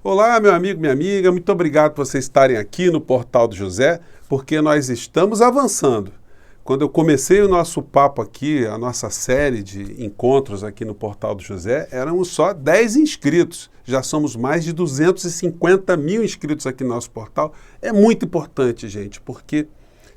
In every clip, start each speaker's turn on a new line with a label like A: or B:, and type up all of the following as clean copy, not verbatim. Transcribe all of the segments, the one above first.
A: Olá, meu amigo, minha amiga, muito obrigado por vocês estarem aqui no Portal do José, porque nós estamos avançando. Quando eu comecei o nosso papo aqui, a nossa série de encontros aqui no Portal do José, éramos só 10 inscritos. Já somos mais de 250 mil inscritos aqui no nosso portal. É muito importante, gente, porque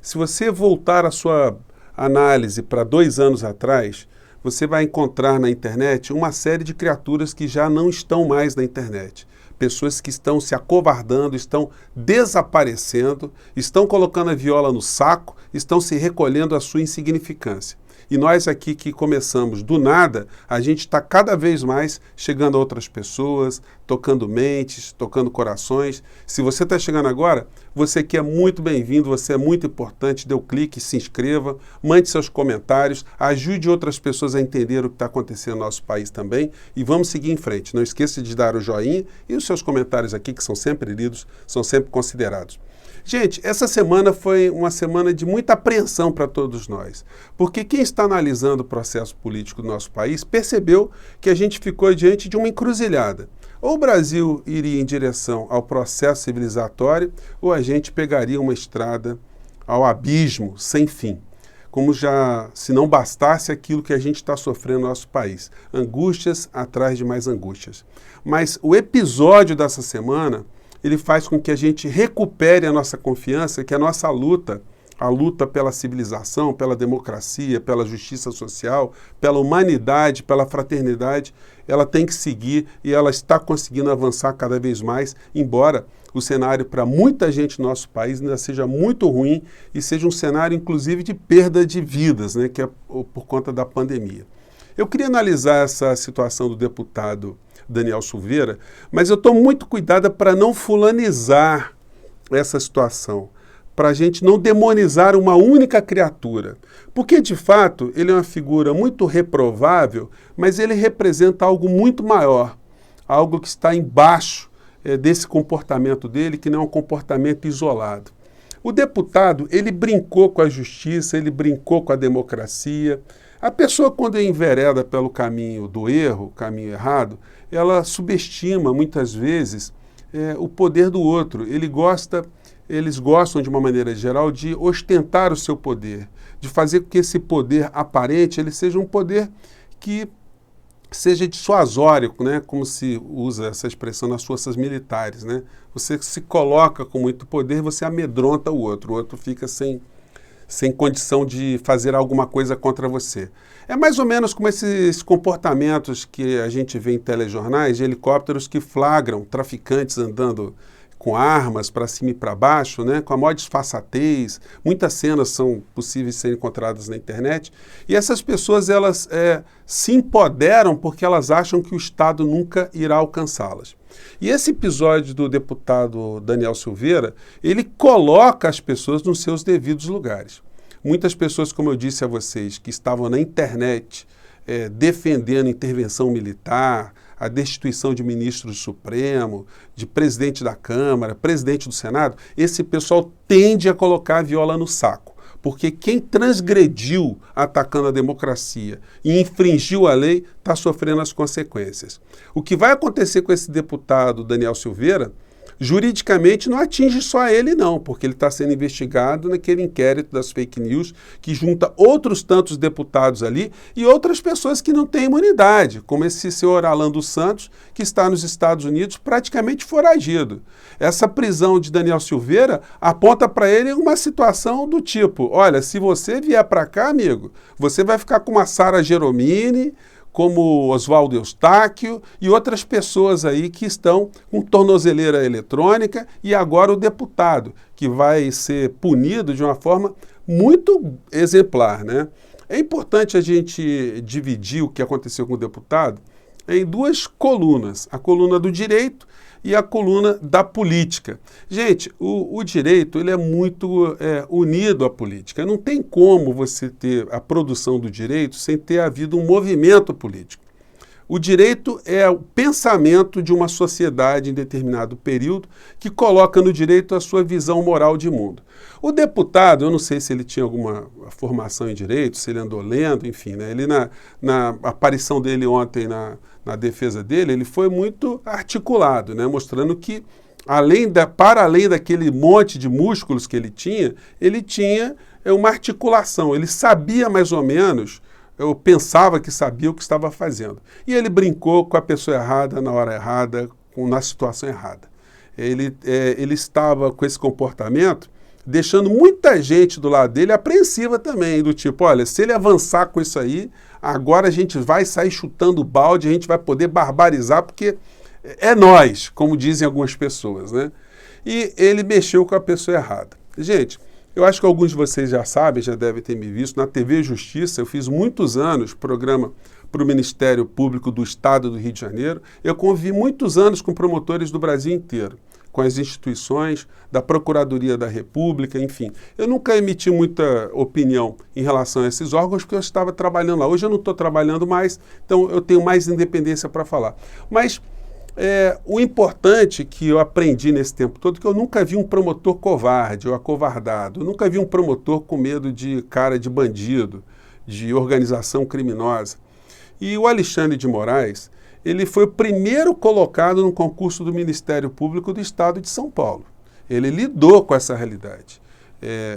A: se você voltar a sua análise para 2 anos atrás, você vai encontrar na internet uma série de criaturas que já não estão mais na internet. Pessoas que estão se acovardando, estão desaparecendo, estão colocando a viola no saco, estão se recolhendo à sua insignificância. E nós aqui que começamos do nada, a gente está cada vez mais chegando a outras pessoas, tocando mentes, tocando corações. Se você está chegando agora, você aqui é muito bem-vindo, você é muito importante, dê o clique, se inscreva, mande seus comentários, ajude outras pessoas a entender o que está acontecendo no nosso país também e vamos seguir em frente. Não esqueça de dar o joinha e os seus comentários aqui, que são sempre lidos, são sempre considerados. Gente, essa semana foi uma semana de muita apreensão para todos nós, porque quem está analisando o processo político do nosso país percebeu que a gente ficou diante de uma encruzilhada. Ou o Brasil iria em direção ao processo civilizatório, ou a gente pegaria uma estrada ao abismo sem fim. Como já, se não bastasse aquilo que a gente está sofrendo no nosso país. Angústias atrás de mais angústias. Mas o episódio dessa semana, ele faz com que a gente recupere a nossa confiança, que a nossa luta, a luta pela civilização, pela democracia, pela justiça social, pela humanidade, pela fraternidade, ela tem que seguir e ela está conseguindo avançar cada vez mais, embora o cenário para muita gente no nosso país ainda seja muito ruim e seja um cenário, inclusive, de perda de vidas, né, que é por conta da pandemia. Eu queria analisar essa situação do deputado Daniel Silveira, mas eu estou muito cuidada para não fulanizar essa situação, para a gente não demonizar uma única criatura. Porque, de fato, ele é uma figura muito reprovável, mas ele representa algo muito maior, algo que está embaixo desse comportamento dele, que não é um comportamento isolado. O deputado, ele brincou com a justiça, ele brincou com a democracia. A pessoa, quando é envereda pelo caminho do erro, caminho errado, ela subestima, muitas vezes, o poder do outro. Eles gostam, de uma maneira geral, de ostentar o seu poder, de fazer com que esse poder aparente ele seja um poder que seja dissuasório, né? Como se usa essa expressão nas forças militares. Né? Você se coloca com muito poder, você amedronta o outro fica sem condição de fazer alguma coisa contra você. É mais ou menos como esses comportamentos que a gente vê em telejornais de helicópteros que flagram traficantes andando com armas para cima e para baixo, né, com a maior disfarçatez. Muitas cenas são possíveis de serem encontradas na internet. E essas pessoas elas se empoderam porque elas acham que o Estado nunca irá alcançá-las. E esse episódio do deputado Daniel Silveira, ele coloca as pessoas nos seus devidos lugares. Muitas pessoas, como eu disse a vocês, que estavam na internet defendendo intervenção militar, a destituição de ministro do Supremo, de presidente da Câmara, presidente do Senado, esse pessoal tende a colocar a viola no saco. Porque quem transgrediu atacando a democracia e infringiu a lei está sofrendo as consequências. O que vai acontecer com esse deputado Daniel Silveira, juridicamente não atinge só ele não, porque ele está sendo investigado naquele inquérito das fake news que junta outros tantos deputados ali e outras pessoas que não têm imunidade, como esse senhor Alan dos Santos, que está nos Estados Unidos praticamente foragido. Essa prisão de Daniel Silveira aponta para ele uma situação do tipo, olha, se você vier para cá, amigo, você vai ficar com uma Sara Geromini, como Oswaldo Eustáquio e outras pessoas aí que estão com tornozeleira eletrônica e agora o deputado, que vai ser punido de uma forma muito exemplar, né? É importante a gente dividir o que aconteceu com o deputado em 2 colunas, a coluna do direito e a coluna da política. Gente, o direito ele é muito unido à política. Não tem como você ter a produção do direito sem ter havido um movimento político. O direito é o pensamento de uma sociedade em determinado período que coloca no direito a sua visão moral de mundo. O deputado, eu não sei se ele tinha alguma formação em direito, se ele andou lendo, enfim, né? Ele na aparição dele ontem na defesa dele, ele foi muito articulado, né? Mostrando que, para além daquele monte de músculos que ele tinha uma articulação. Ele sabia mais ou menos, eu pensava que sabia o que estava fazendo. E ele brincou com a pessoa errada, na hora errada, na situação errada. Ele estava com esse comportamento, deixando muita gente do lado dele apreensiva também, do tipo, olha, se ele avançar com isso aí, agora a gente vai sair chutando balde, a gente vai poder barbarizar, porque é nós, como dizem algumas pessoas, né? E ele mexeu com a pessoa errada. Gente, eu acho que alguns de vocês já sabem, já devem ter me visto, na TV Justiça, eu fiz muitos anos programa para o Ministério Público do Estado do Rio de Janeiro, eu convivi muitos anos com promotores do Brasil inteiro, com as instituições da Procuradoria da República, enfim. Eu nunca emiti muita opinião em relação a esses órgãos, porque eu estava trabalhando lá. Hoje eu não estou trabalhando mais, então eu tenho mais independência para falar. Mas o importante que eu aprendi nesse tempo todo é que eu nunca vi um promotor covarde ou acovardado. Eu nunca vi um promotor com medo de cara de bandido, de organização criminosa. E o Alexandre de Moraes, ele foi o primeiro colocado no concurso do Ministério Público do Estado de São Paulo. Ele lidou com essa realidade.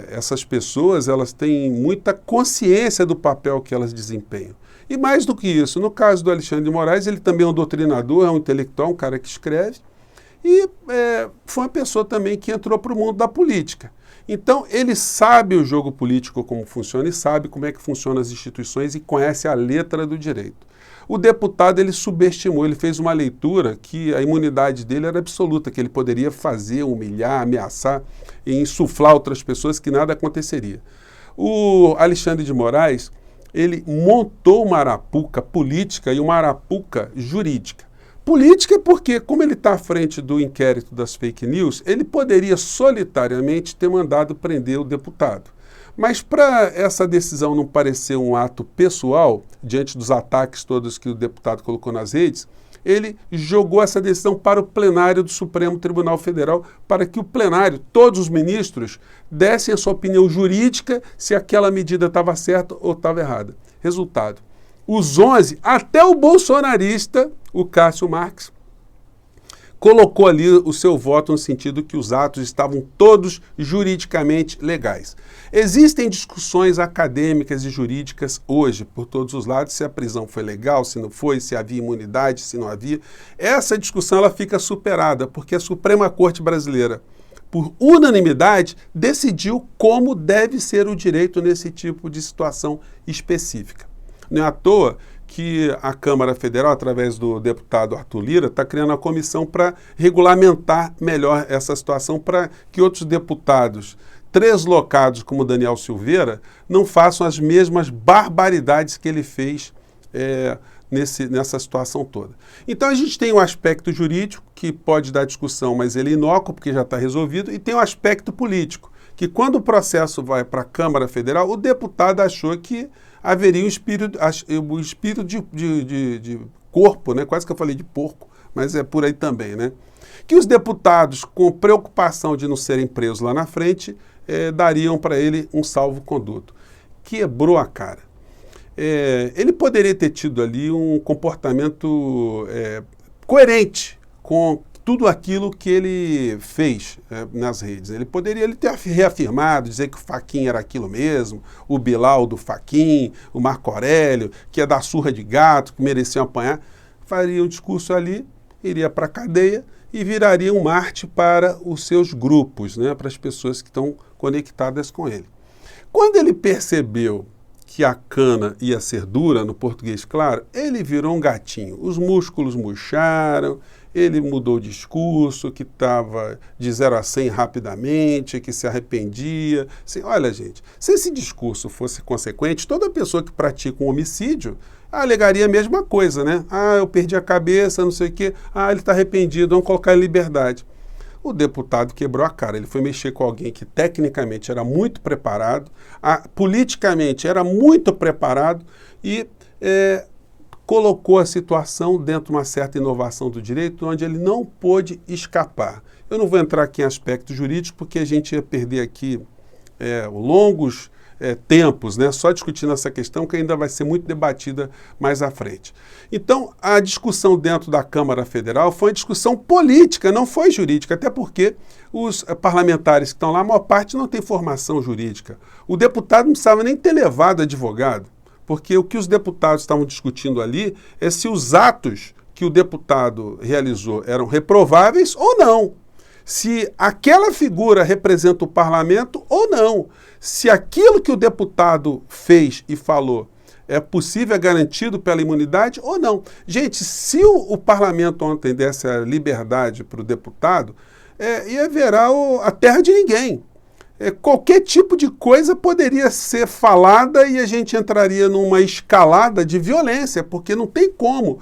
A: Essas pessoas, elas têm muita consciência do papel que elas desempenham. E mais do que isso, no caso do Alexandre de Moraes, ele também é um doutrinador, é um intelectual, um cara que escreve, e foi uma pessoa também que entrou para o mundo da política. Então, ele sabe o jogo político como funciona e sabe como é que funcionam as instituições e conhece a letra do direito. O deputado, ele subestimou, ele fez uma leitura que a imunidade dele era absoluta, que ele poderia fazer, humilhar, ameaçar e insuflar outras pessoas, que nada aconteceria. O Alexandre de Moraes, ele montou uma arapuca política e uma arapuca jurídica. Política porque, como ele está à frente do inquérito das fake news, ele poderia solitariamente ter mandado prender o deputado. Mas para essa decisão não parecer um ato pessoal, diante dos ataques todos que o deputado colocou nas redes, ele jogou essa decisão para o plenário do Supremo Tribunal Federal, para que o plenário, todos os ministros, dessem a sua opinião jurídica se aquela medida estava certa ou estava errada. Resultado, os 11, até o bolsonarista, o Cássio Marques, colocou ali o seu voto no sentido que os atos estavam todos juridicamente legais. Existem discussões acadêmicas e jurídicas hoje, por todos os lados, se a prisão foi legal, se não foi, se havia imunidade, se não havia. Essa discussão ela fica superada, porque a Suprema Corte Brasileira, por unanimidade, decidiu como deve ser o direito nesse tipo de situação específica. Não é à toa que a Câmara Federal, através do deputado Arthur Lira, está criando uma comissão para regulamentar melhor essa situação, para que outros deputados translocados, como Daniel Silveira, não façam as mesmas barbaridades que ele fez nessa situação toda. Então a gente tem um aspecto jurídico, que pode dar discussão, mas ele é inócuo, porque já está resolvido, e tem um aspecto político, que quando o processo vai para a Câmara Federal, o deputado achou que haveria um espírito de corpo, né? Quase que eu falei de porco, mas é por aí também, né? Que os deputados, com preocupação de não serem presos lá na frente, dariam para ele um salvo-conduto. Quebrou a cara. Ele poderia ter tido ali um comportamento coerente com tudo aquilo que ele fez nas redes. Ele poderia ter reafirmado, dizer que o Fachin era aquilo mesmo, o Bilal do Fachin, o Marco Aurélio, que ia dar surra de gato, que mereciam apanhar. Faria um discurso ali, iria para a cadeia e viraria um Marte para os seus grupos, né, para as pessoas que estão conectadas com ele. Quando ele percebeu que a cana ia ser dura, no português claro, ele virou um gatinho. Os músculos murcharam, ele mudou o discurso, que estava de 0 a 100 rapidamente, que se arrependia. Assim, olha, gente, se esse discurso fosse consequente, toda pessoa que pratica um homicídio alegaria a mesma coisa, né? Ah, eu perdi a cabeça, não sei o quê. Ah, ele está arrependido, vamos colocar em liberdade. O deputado quebrou a cara. Ele foi mexer com alguém que tecnicamente era muito preparado, politicamente era muito preparado e colocou a situação dentro de uma certa inovação do direito, onde ele não pôde escapar. Eu não vou entrar aqui em aspecto jurídico, porque a gente ia perder aqui longos tempos, né? Só discutindo essa questão que ainda vai ser muito debatida mais à frente. Então, a discussão dentro da Câmara Federal foi uma discussão política, não foi jurídica, até porque os parlamentares que estão lá, a maior parte não tem formação jurídica. O deputado não precisava nem ter levado advogado, porque o que os deputados estavam discutindo ali é se os atos que o deputado realizou eram reprováveis ou não. Se aquela figura representa o parlamento ou não. Se aquilo que o deputado fez e falou é possível, é garantido pela imunidade ou não. Gente, se o parlamento ontem desse a liberdade para o deputado, ia virar a terra de ninguém. Qualquer tipo de coisa poderia ser falada e a gente entraria numa escalada de violência, porque não tem como,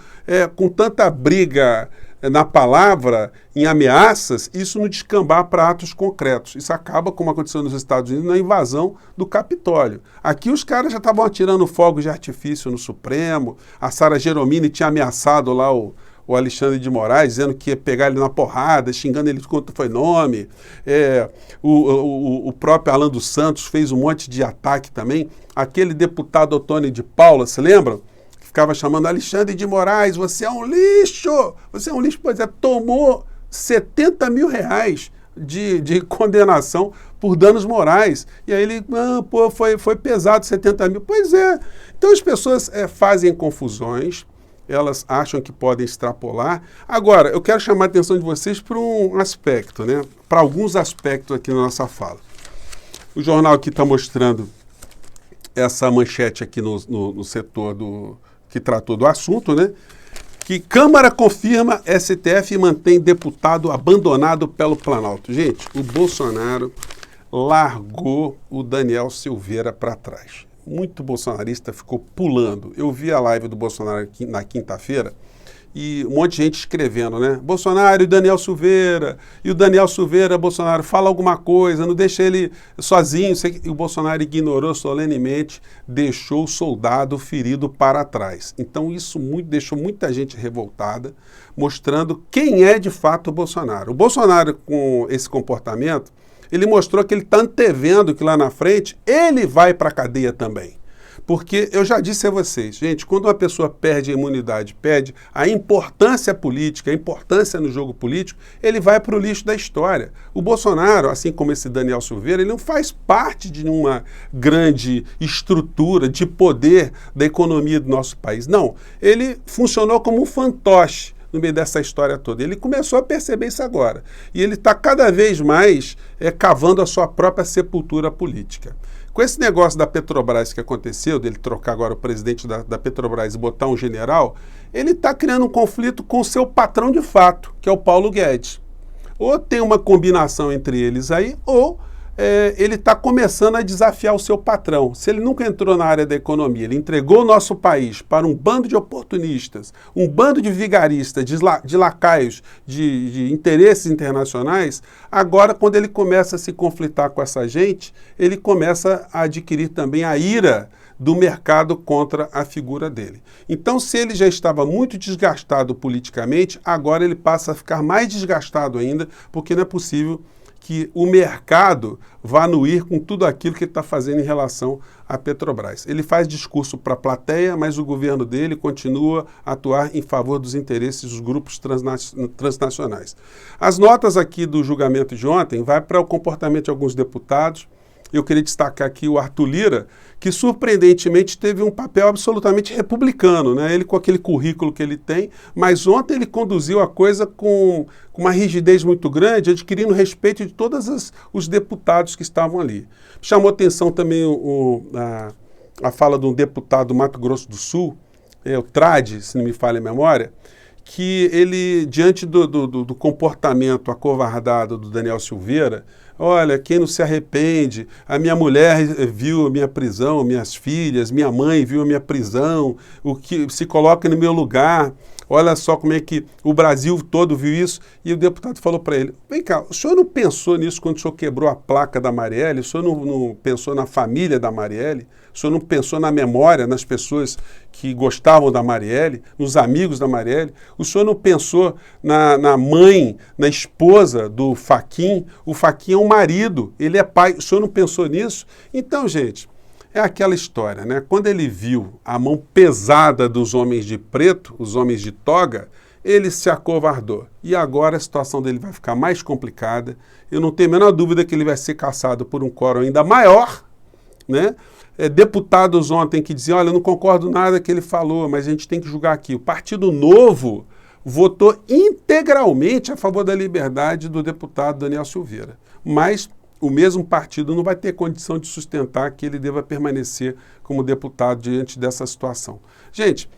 A: com tanta briga na palavra, em ameaças, isso não descambar para atos concretos. Isso acaba, como aconteceu nos Estados Unidos, na invasão do Capitólio. Aqui os caras já estavam atirando fogos de artifício no Supremo, a Sara Geromini tinha ameaçado lá o Alexandre de Moraes, dizendo que ia pegar ele na porrada, xingando ele quanto foi nome. O próprio Alan dos Santos fez um monte de ataque também. Aquele deputado Otônio de Paula, se lembram? Que ficava chamando Alexandre de Moraes, você é um lixo! Você é um lixo, pois tomou 70 mil reais de condenação por danos morais. E aí ele, foi pesado 70 mil. Pois é. Então as pessoas fazem confusões, elas acham que podem extrapolar. Agora, eu quero chamar a atenção de vocês para um aspecto, né? Para alguns aspectos aqui na nossa fala. O jornal aqui está mostrando essa manchete aqui no setor que tratou do assunto, né? Que Câmara confirma STF mantém deputado abandonado pelo Planalto. Gente, o Bolsonaro largou o Daniel Silveira para trás. Muito bolsonarista ficou pulando. Eu vi a live do Bolsonaro aqui na quinta-feira e um monte de gente escrevendo, né? Bolsonaro e Daniel Silveira, Bolsonaro, fala alguma coisa, não deixa ele sozinho. E o Bolsonaro ignorou solenemente, deixou o soldado ferido para trás. Então isso deixou muita gente revoltada, mostrando quem é de fato o Bolsonaro. O Bolsonaro, com esse comportamento, ele mostrou que ele está antevendo que lá na frente ele vai para a cadeia também. Porque eu já disse a vocês, gente, quando uma pessoa perde a imunidade, perde a importância política, a importância no jogo político, ele vai para o lixo da história. O Bolsonaro, assim como esse Daniel Silveira, ele não faz parte de uma grande estrutura de poder da economia do nosso país. Não, ele funcionou como um fantoche no meio dessa história toda. Ele começou a perceber isso agora. E ele está cada vez mais cavando a sua própria sepultura política. Com esse negócio da Petrobras que aconteceu, dele trocar agora o presidente da Petrobras e botar um general, ele está criando um conflito com o seu patrão de fato, que é o Paulo Guedes. Ou tem uma combinação entre eles aí, ou ele está começando a desafiar o seu patrão. Se ele nunca entrou na área da economia, ele entregou o nosso país para um bando de oportunistas, um bando de vigaristas, de lacaios, de interesses internacionais, agora, quando ele começa a se conflitar com essa gente, ele começa a adquirir também a ira do mercado contra a figura dele. Então, se ele já estava muito desgastado politicamente, agora ele passa a ficar mais desgastado ainda, porque não é possível que o mercado vá anuir com tudo aquilo que ele está fazendo em relação à Petrobras. Ele faz discurso para a plateia, mas o governo dele continua a atuar em favor dos interesses dos grupos transnacionais. As notas aqui do julgamento de ontem vai para o comportamento de alguns deputados. Eu queria destacar aqui o Arthur Lira, que surpreendentemente teve um papel absolutamente republicano, né? Ele com aquele currículo que ele tem, mas ontem ele conduziu a coisa com uma rigidez muito grande, adquirindo respeito de todos os deputados que estavam ali. Chamou atenção também a fala de um deputado do Mato Grosso do Sul, o Trade, se não me falha a memória, que ele, diante do comportamento acovardado do Daniel Silveira, olha, quem não se arrepende, a minha mulher viu a minha prisão, minhas filhas, minha mãe viu a minha prisão, o que se coloca no meu lugar, olha só como é que o Brasil todo viu isso. E o deputado falou para ele, vem cá, o senhor não pensou nisso quando o senhor quebrou a placa da Marielle? O senhor não pensou na família da Marielle? O senhor não pensou na memória, nas pessoas que gostavam da Marielle, nos amigos da Marielle? O senhor não pensou na mãe, na esposa do Fachin? O Fachin é um marido, ele é pai. O senhor não pensou nisso? Então, gente, É aquela história, né? Quando ele viu a mão pesada dos homens de preto, os homens de toga, ele se acovardou. E agora a situação dele vai ficar mais complicada. Eu não tenho a menor dúvida que ele vai ser caçado por um quórum ainda maior, né? Deputados ontem que diziam, olha, eu não concordo nada que ele falou, mas a gente tem que julgar aqui. O Partido Novo votou integralmente a favor da liberdade do deputado Daniel Silveira. Mas o mesmo partido não vai ter condição de sustentar que ele deva permanecer como deputado diante dessa situação. Gente,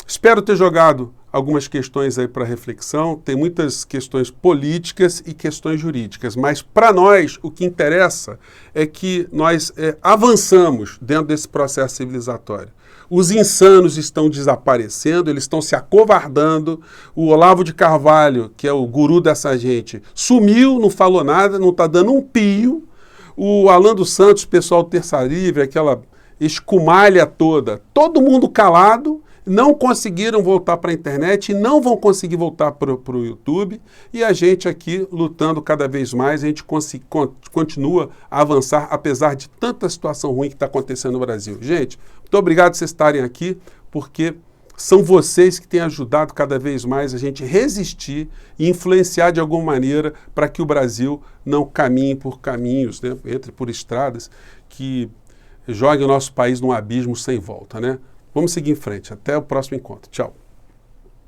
A: espero ter jogado algumas questões aí para reflexão. Tem muitas questões políticas e questões jurídicas, mas para nós o que interessa é que nós avançamos dentro desse processo civilizatório. Os insanos estão desaparecendo, eles estão se acovardando. O Olavo de Carvalho, que é o guru dessa gente, sumiu, não falou nada, não está dando um pio. O Alan dos Santos, pessoal do Terça Livre, aquela escumalha toda, todo mundo calado, não conseguiram voltar para a internet e não vão conseguir voltar para o YouTube. E a gente aqui lutando cada vez mais, a gente continua a avançar, apesar de tanta situação ruim que está acontecendo no Brasil. Gente, muito obrigado por vocês estarem aqui, porque são vocês que têm ajudado cada vez mais a gente resistir e influenciar de alguma maneira para que o Brasil não caminhe por caminhos, né, entre por estradas que joguem o nosso país num abismo sem volta, né? Vamos seguir em frente. Até o próximo encontro. Tchau.